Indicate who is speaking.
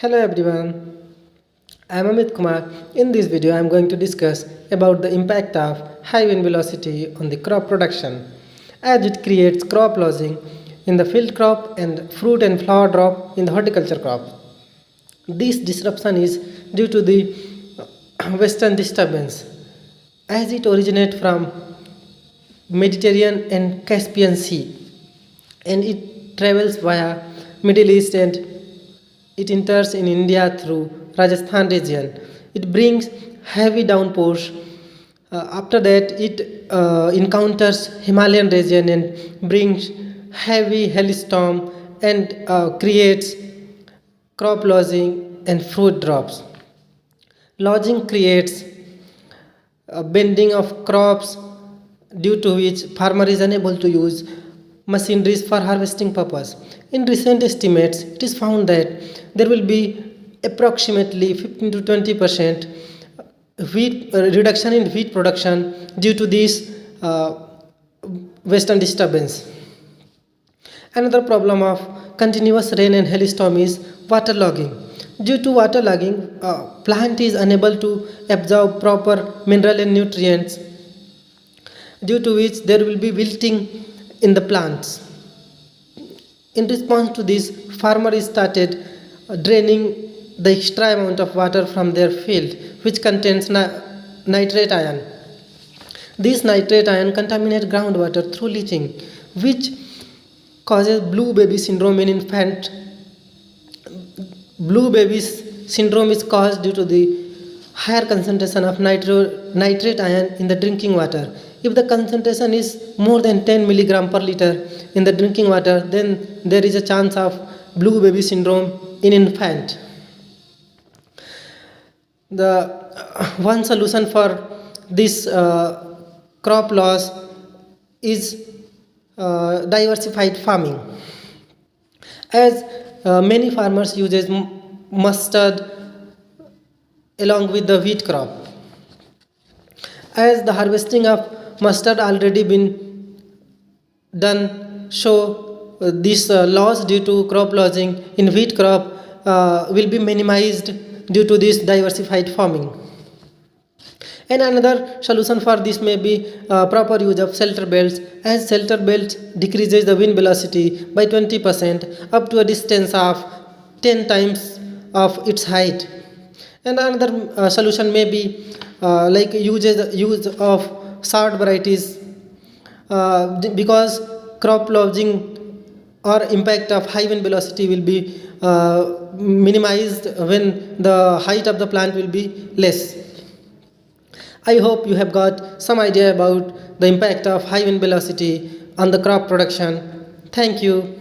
Speaker 1: Hello everyone, I am Amit Kumar. In this video, I am going to discuss about the impact of high wind velocity on the crop production, as it creates crop losing in the field crop and fruit and flower crop in the horticulture crop. This disruption is due to the western disturbance, as it originates from Mediterranean and Caspian Sea, and it travels via Middle East and it enters in India through Rajasthan region. It brings heavy downpours. After that, it encounters Himalayan region and brings heavy hailstorm and creates crop losing and fruit drops. Lodging creates a bending of crops due to which farmer is unable to use machineries for harvesting purpose. In recent estimates, it is found that there will be approximately 15 to 20% wheat reduction in wheat production due to this western disturbance. Another problem of continuous rain and hailstorm is waterlogging. Due to waterlogging, plant is unable to absorb proper mineral and nutrients, due to which there will be wilting in the plants. In response to this, farmer started draining the extra amount of water from their field, which contains nitrate ion. This nitrate ion contaminates groundwater through leaching, which causes blue baby syndrome in infant. Blue baby syndrome is caused due to the higher concentration of nitrate ion in the drinking water. If the concentration is more than 10 milligram per liter in the drinking water, then there is a chance of blue baby syndrome in infant. The one solution for this crop loss is diversified farming, as many farmers uses mustard along with the wheat crop. As the harvesting of mustard already been done, so this loss due to crop losing in wheat crop will be minimized due to this diversified farming. And another solution for this may be proper use of shelter belts, as shelter belts decreases the wind velocity by 20% up to a distance of 10 times of its height. And another solution may be like use of short varieties, because crop losing or impact of high wind velocity will be minimized when the height of the plant will be less. I hope you have got some idea about the impact of high wind velocity on the crop production. Thank you.